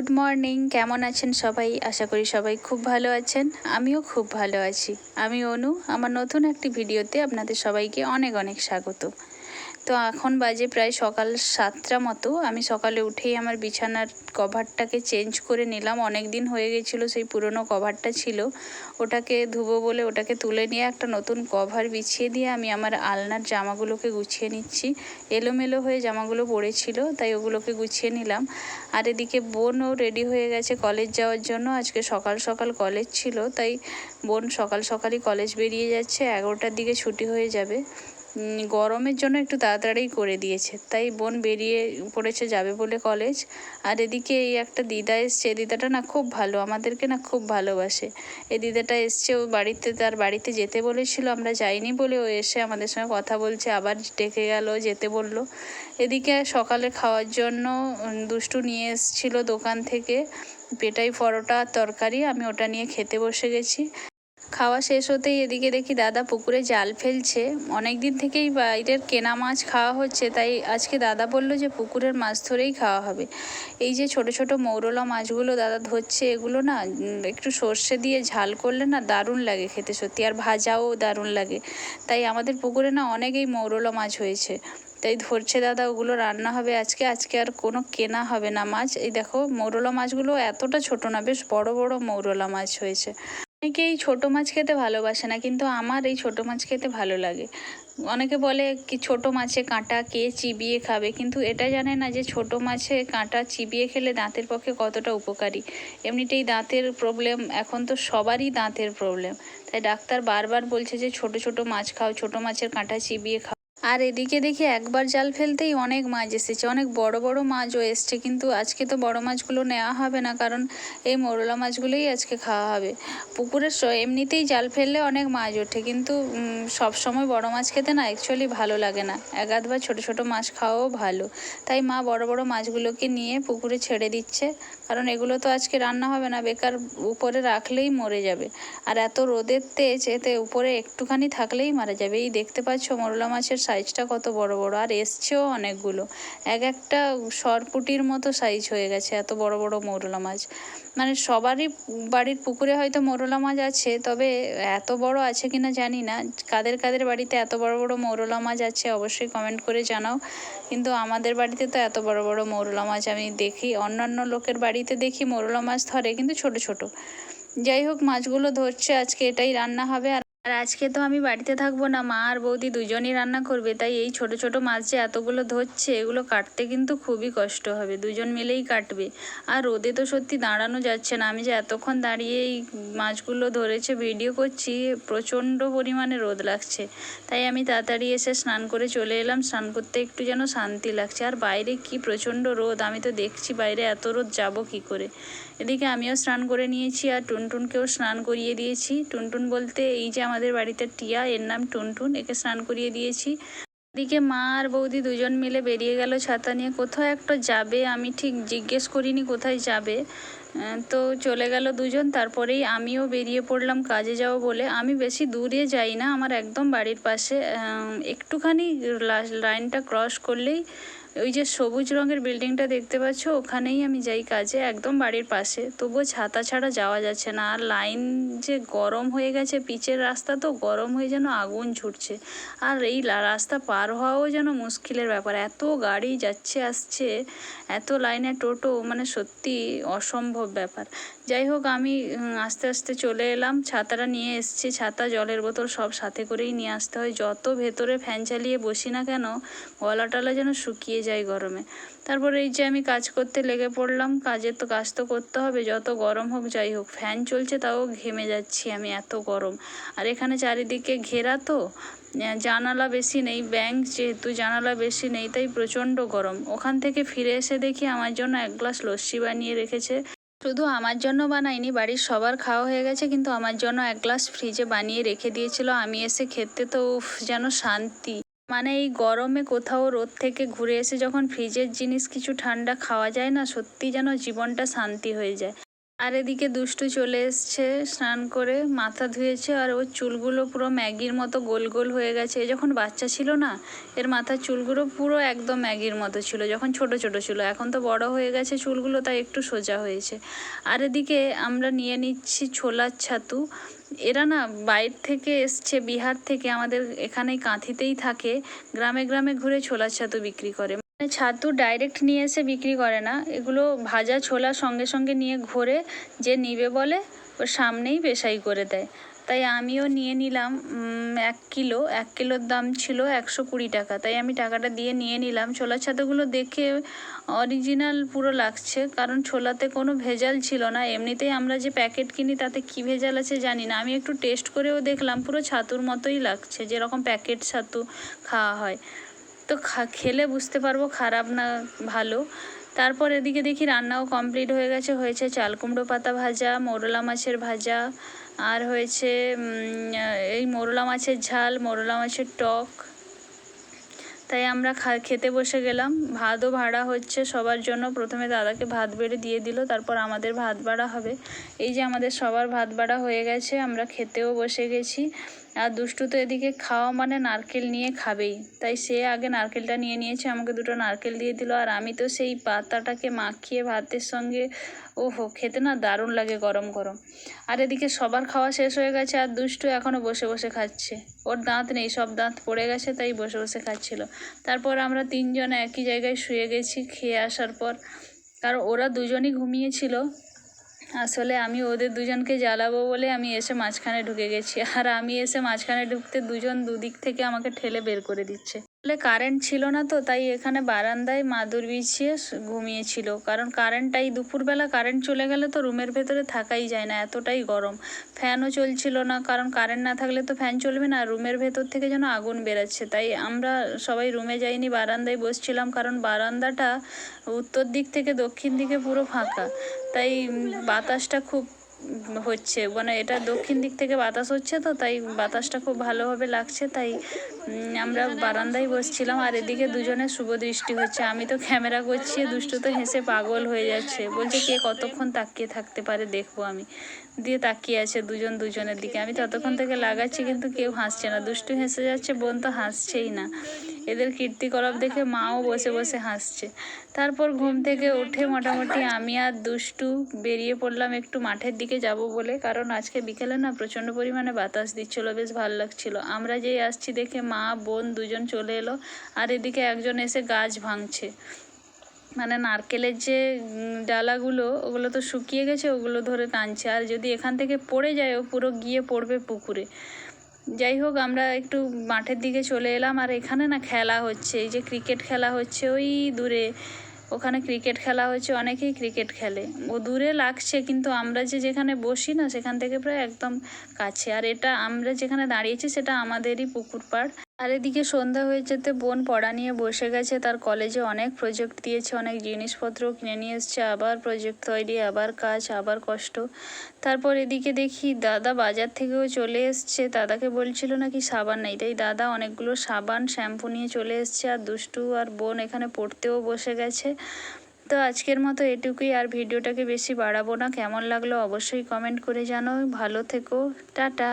Good morning, কেমন আছেন সবাই? আশা করি সবাই খুব ভালো আছেন। আমিও খুব ভালো আছি। আমি অনু, আমার নতুন একটি ভিডিওতে আপনাদের সবাইকে অনেক অনেক স্বাগত। তো এখন বাজে প্রায় সকাল 7টা মতো। আমি সকালে উঠেই আমার বিছানার কভারটাকে চেঞ্জ করে নিলাম। অনেক দিন হয়ে গেছিলো, সেই পুরনো কভারটা ছিল, ওটাকে ধুবো বলে ওটাকে তুলে নিয়ে একটা নতুন কভার বিছিয়ে দিয়ে আমি আমার আলনার জামাগুলোকে গুছিয়ে নিচ্ছি। এলোমেলো হয়ে জামাগুলো পড়েছিল, তাই ওগুলোকে গুছিয়ে নিলাম। আর এদিকে বোনও রেডি হয়ে গেছে কলেজ যাওয়ার জন্য। আজকে সকাল সকাল কলেজ ছিল, তাই বোন সকাল সকালই কলেজ বেরিয়ে যাচ্ছে। 11টার দিকে ছুটি হয়ে যাবে। গরমের জন্য একটু তাড়াতাড়ি করে দিয়েছে, তাই বোন বেরিয়ে পড়েছে যাবে বলে কলেজ। আর এদিকে এই একটা দিদা এসছে। দিদাটা না খুব ভালো, আমাদেরকে না খুব ভালোবাসে। এই দিদাটা এসছে, ও বাড়িতে, তার বাড়িতে যেতে বলেছিল, আমরা যাইনি বলে ও এসে আমাদের সঙ্গে কথা বলছে, আবার ডেকে গেল, যেতে বলল। এদিকে সকালে খাওয়ার জন্য দুষ্টু নিয়ে এসেছিলো দোকান থেকে পেটাই পরোটা তরকারি। আমি ওটা নিয়ে খেতে বসে গেছি। খাওয়া শেষ হতেই এদিকে দেখি দাদা পুকুরে জাল ফেলছে। অনেক দিন থেকেই বাইরের কেনা মাছ খাওয়া হচ্ছে, তাই আজকে দাদা বলল যে পুকুরের মাছ ধরেই খাওয়া হবে। এই যে ছোট ছোট মৌরলা মাছগুলো দাদা ধরছে, এগুলো না একটু সর্ষে দিয়ে ঝাল করলে না দারুণ লাগে খেতে সত্যি, আর ভাজাও দারুণ লাগে। তাই আমাদের পুকুরে না অনেক এই মৌরলা মাছ হয়েছে, তাই ধরছে দাদা, ওগুলো রান্না হবে আজকে। আজকে আর কোনো কেনা হবে না মাছ। এই দেখো মৌরলা মাছগুলো এতটা ছোট না, বেশ বড় বড় মৌরলা মাছ হয়েছে। অনেকেই ছোটো মাছ খেতে ভালোবাসে না, কিন্তু আমার এই ছোটো মাছ খেতে ভালো লাগে। অনেকে বলে কি ছোটো মাছে কাঁটা কে চিবিয়ে খাবে, কিন্তু এটা জানে না যে ছোটো মাছে কাঁটা চিবিয়ে খেলে দাঁতের পক্ষে কতটা উপকারী। এমনিতেই দাঁতের প্রবলেম, এখন তো সবারই দাঁতের প্রবলেম, তাই ডাক্তার বারবার বলছে যে ছোট ছোট মাছ খাও, ছোটো মাছের কাঁটা চিবিয়ে খাও। আর এদিকে দেখি একবার জাল ফেলতেই অনেক মাছ এসেছে, অনেক বড় বড় মাছও এসছে, কিন্তু আজকে তো বড় মাছগুলো নেওয়া হবে না, কারণ এই মৌরলা মাছগুলোই আজকে খাওয়া হবে। পুকুরে এমনিতেই জাল ফেললে অনেক মাছ ওঠে, কিন্তু সব সময় বড় মাছ খেতে না অ্যাকচুয়ালি ভালো লাগে না, এক আধবার ছোটো ছোটো মাছ খাওয়াও ভালো। তাই মা বড় বড় মাছগুলোকে নিয়ে পুকুরে ছেড়ে দিচ্ছে, কারণ এগুলো তো আজকে রান্না হবে না, বেকার উপরে রাখলেই মরে যাবে। আর এত রোদের তেজ, এতে উপরে একটুখানি থাকলেই মারা যাবে। এই দেখতে পাচ্ছ মৌরলা মাছের সাইজটা কত বড় বড়, আর এসছেও অনেকগুলো, এক একটা সরপুটির মতো সাইজ হয়ে গেছে, এত বড় বড় মৌরলা মাছ। মানে সবারই বাড়ির পুকুরে হয়তো মৌরলা মাছ আছে, তবে এত বড় আছে কিনা জানি না। কাদের কাদের বাড়িতে এত বড় বড় মৌরলা মাছ আছে অবশ্যই কমেন্ট করে জানাও, কিন্তু আমাদের বাড়িতে তো এত বড় বড় মৌরলা মাছ আমি দেখি, অন্যান্য লোকের বাড়িতে দেখি মৌরলা মাছ ধরে কিন্তু ছোট ছোট। যাই হোক, মাছগুলো ধরছে, আজকে এটাই রান্না হবে। আর আজকে তো আমি বাড়িতে থাকবো না, মা আর বৌদি দুজনই রান্না করবে, তাই এই ছোট ছোট মাছ যে এতগুলো ধরছে, এগুলো কাটতে কিন্তু খুবই কষ্ট হবে, দুজন মিলেই কাটবে। আর রোদে তো সত্যি দাঁড়ানো যাচ্ছে না, আমি যে এতক্ষণ দাঁড়িয়ে এই মাছগুলো ধরেছে ভিডিও করছি, প্রচণ্ড পরিমাণে রোদ লাগছে। তাই আমি তাড়াতাড়ি এসে স্নান করে চলে এলাম, স্নান করতে একটু যেন শান্তি লাগছে। আর বাইরে কি প্রচণ্ড রোদ, আমি তো দেখছি বাইরে এত রোদ যাব কি করে। এদিকে আমিও স্নান করে নিয়েছি, আর টুনটুনকেও স্নান করিয়ে দিয়েছি। টুনটুন বলতে এই যে আমাদের বাড়িতে টিয়া, এর নাম টুনটুন, একে স্নান করিয়ে দিয়েছি। এদিকে মা আর বৌদি দুজন মিলে বেরিয়ে গেল ছাতা নিয়ে, কোথাও একটা যাবে, আমি ঠিক জিজ্ঞেস করিনি কোথায় যাবে। তো চলে গেল দুজন, তারপরেই আমিও বেরিয়ে পড়লাম কাজে যাব বলে। আমি বেশি দূরে যাই না, আমার একদম বাড়ির পাশে, একটুখানি লাইনটা ক্রস করলেই ওই যে সবুজ রঙের বিল্ডিংটা দেখতে পাচ্ছ, ওখানেই আমি যাই কাজে, একদম বাড়ির পাশে। তবুও ছাতা ছাড়া যাওয়া যাচ্ছে না, আর লাইন যে গরম হয়ে গেছে, পিচের রাস্তা তো গরম হয়ে যেন আগুন ছুটছে। আর এই রাস্তা পার হওয়াও যেন মুশকিলের ব্যাপার, এত গাড়ি যাচ্ছে আসছে, এত লাইনে টোটো, মানে সত্যি অসম্ভব ব্যাপার। যাই হোক, আমি আস্তে আস্তে চলে এলাম, ছাতাটা নিয়ে এসেছি, ছাতা জলের বোতল সব সাথে করেই নিয়ে আসতে হয়, যত ভেতরে ফ্যান চালিয়ে বসি না কেন গলা টলা যেন শুকিয়ে যায় গরমে। তারপরে এই যে আমি কাজ করতে লেগে পড়লাম, কাজ তো করতে হবে, যত গরম হোক যাই হোক, ফ্যান চলছে তাও ঘেমে যাচ্ছি আমি, এত গরম। আর এখানে চারিদিকে ঘেরা তো, জানালা বেশি নেই, ব্যাংক যেহেতু জানালা বেশি নেই, তাই প্রচণ্ড গরম। ওখান থেকে ফিরে এসে দেখি আমার জন্য এক গ্লাস লস্যি বানিয়ে রেখেছে। শুধু আমার জন্য বানাইনি, বাড়ির সবার খাওয়া হয়ে গেছে, কিন্তু আমার জন্য এক গ্লাস ফ্রিজে বানিয়ে রেখে দিয়েছিল। আমি এসে খেতে তো যেন শান্তি। মানে এই গরমে কোথাও রোদ থেকে ঘুরে এসে যখন ফ্রিজের জিনিস কিছু ঠান্ডা খাওয়া যায় না, সত্যি যেন জীবনটা শান্তি হয়ে যায়। আর এদিকে দুষ্টু চলে এসছে স্নান করে, মাথা ধুয়েছে, আর ওর চুলগুলো পুরো ম্যাগির মতো গোল গোল হয়ে গেছে। যখন বাচ্চা ছিল না, এর মাথার চুলগুলো পুরো একদম ম্যাগির মতো ছিল যখন ছোট ছোট ছিল। এখন তো বড় হয়ে গেছে চুলগুলো, তাই একটু সোজা হয়েছে। আর এদিকে আমরা নিয়ে নিচ্ছি ছোলার ছাতু। এরা না বাইরে থেকে এসছে, বিহার থেকে, আমাদের এখানেই কাঁথিতেই থাকে, গ্রামে গ্রামে ঘুরে ছোলার ছাতু বিক্রি করে। ছাতু ডাইরেক্ট নিয়ে এসে বিক্রি করে না, এগুলো ভাজা ছোলা সঙ্গে সঙ্গে নিয়ে ঘোরে, যে নিবে বলে ওর সামনেই পেশাই করে দেয়। তাই আমিও নিয়ে নিলাম 1 কিলোর দাম ছিল 120 টাকা, তাই আমি টাকাটা দিয়ে নিয়ে নিলাম। ছোলার ছাতুগুলো দেখে অরিজিনাল পুরো লাগছে, কারণ ছোলাতে কোনো ভেজাল ছিল না। এমনিতেই আমরা যে প্যাকেট কিনি তাতে কি ভেজাল আছে জানি না, আমি একটু টেস্ট করেও দেখলাম, পুরো ছাতুর মতোই লাগছে, যেরকম প্যাকেট ছাতু খাওয়া হয়। তো খেলে বুঝতে পারবো খারাপ না ভালো। তারপর এদিকে দেখি রান্নাও কমপ্লিট হয়ে গেছে। হয়েছে চাল কুমড়ো পাতা ভাজা, মোরলা মাছের ভাজা, আর হয়েছে এই মোরলা মাছের ঝাল, মোরলা মাছের টক। তাই আমরা খেতে বসে গেলাম। ভাতও বাড়া হচ্ছে সবার জন্য। প্রথমে দাদাকে ভাত বেড়ে দিয়ে দিল, তারপর আমাদের ভাত বাড়া হবে। এই যে আমাদের সবার ভাত বাড়া হয়ে গেছে, আমরা খেতেও বসে গেছি। আর দুষ্টু তো এদিকে খাওয়া মানে নারকেল নিয়ে খাবেই, তাই সে আগে নারকেলটা নিয়ে নিয়েছে, আমাকে 2টো নারকেল দিয়ে দিল। আর আমি তো সেই পাতাটাকে মাখিয়ে ভাতের সঙ্গে, ওহো, খেতে না দারুণ লাগে গরম গরম। আর এদিকে সবার খাওয়া শেষ হয়ে গেছে, আর দুষ্টু এখনও বসে বসে খাচ্ছে। ওর দাঁত নেই, সব দাঁত পড়ে গেছে, তাই বসে বসে খাচ্ছিল। তারপর আমরা 3জন একই জায়গায় শুয়ে গেছি খেয়ে আসার পর, কারণ ওরা দুজনই ঘুমিয়েছিল। আসলে আমি ওদের দুজনকে জ্বালাবো বলে আমি এসে মাঝখানে ঢুকে গেছি, আর আমি এসে মাঝখানে ঢুকতে দুজন দুদিক থেকে আমাকে ঠেলে বের করে দিচ্ছে। আসলে কারেন্ট ছিল না তো, তাই এখানে বারান্দায় মাদুর বিছিয়ে ঘুমিয়েছিল। কারণ কারেন্টটাই দুপুরবেলা কারেন্ট চলে গেলে তো রুমের ভেতরে থাকাই যায় না, এতটাই গরম। ফ্যানও চলছিল না, কারণ কারেন্ট না থাকলে তো ফ্যান চলবে না, রুমের ভেতর থেকে যেন আগুন বেরাচ্ছে। তাই আমরা সবাই রুমে যাইনি, বারান্দায় বসছিলাম, কারণ বারান্দাটা উত্তর দিক থেকে দক্ষিণ দিকে পুরো ফাঁকা, তাই বাতাসটা খুব হচ্ছে, মানে এটা দক্ষিণ দিক থেকে বাতাস হচ্ছে, তো তাই বাতাসটা খুব ভালোভাবে লাগছে। তাই আমরা বারান্দায় বসছিলাম। আর এদিকে দুজনের শুভ দৃষ্টি হচ্ছে। আমি তো ক্যামেরা করছি, দুষ্টু তো হেসে পাগল হয়ে যাচ্ছে, বলছে কে কতক্ষণ তাকিয়ে থাকতে পারে দেখবো আমি। দিয়ে তাকিয়ে আছে দুজন দুজনের দিকে, আমি ততক্ষণ থেকে লাগাচ্ছি, কিন্তু কেউ হাসছে না। দুষ্টু হেসে যাচ্ছে, বোন তো হাসছেই না। এদের কীর্তিকলাপ দেখে মাও বসে বসে হাসছে। তারপর ঘুম থেকে উঠে মোটামুটি আমি আর দুষ্টু বেরিয়ে পড়লাম একটু মাঠের দিকে যাব বলে, কারণ আজকে বিকেলে না প্রচণ্ড পরিমাণে বাতাস দিচ্ছিল, বেশ ভালো লাগছিল। আমরা যেই আসছি দেখে মা বোন দুজন চলে এলো, আর এদিকে একজন এসে গাছ ভাঙছে, মানে নারকেলের যে ডালাগুলো ওগুলো তো শুকিয়ে গেছে, ওগুলো ধরে টানছে। আর যদি এখান থেকে পড়ে যায় ও পুরো গিয়ে পড়বে পুকুরে। যাই হোক, আমরা একটু মাঠের দিকে চলে এলাম। আর এখানে না খেলা হচ্ছে, এই যে ক্রিকেট খেলা হচ্ছে ওই দূরে, ওখানে ক্রিকেট খেলা হচ্ছে, অনেকেই ক্রিকেট খেলে। ও দূরে লাগছে, কিন্তু আমরা যেখানে বসি না সেখান থেকে প্রায় একদম কাছে। আর এটা আমরা যেখানে দাঁড়িয়েছি সেটা আমাদেরই পুকুর পাড়। আর এদিকে সন্ধ্যা হয়ে যেতে বোন পড়া নিয়ে বসে গেছে, তার কলেজে অনেক প্রজেক্ট দিয়েছে, অনেক জিনিসপত্র কিনে নিয়ে এসছে, আবার প্রজেক্ট তৈরি, আবার কাজ, আবার কষ্ট। তারপর এদিকে দেখি দাদা বাজার থেকেও চলে এসছে, দাদাকে বলছিল নাকি সাবান নেই, তাই দাদা অনেকগুলো সাবান শ্যাম্পু নিয়ে চলে এসছে। আর দুষ্টু আর বোন এখানে পড়তেও বসে গেছে। তো আজকের মতো এটুকুই, আর ভিডিওটাকে বেশি বাড়াবো না। কেমন লাগলো অবশ্যই কমেন্ট করে জানাও। ভালো থেকো, টাটা।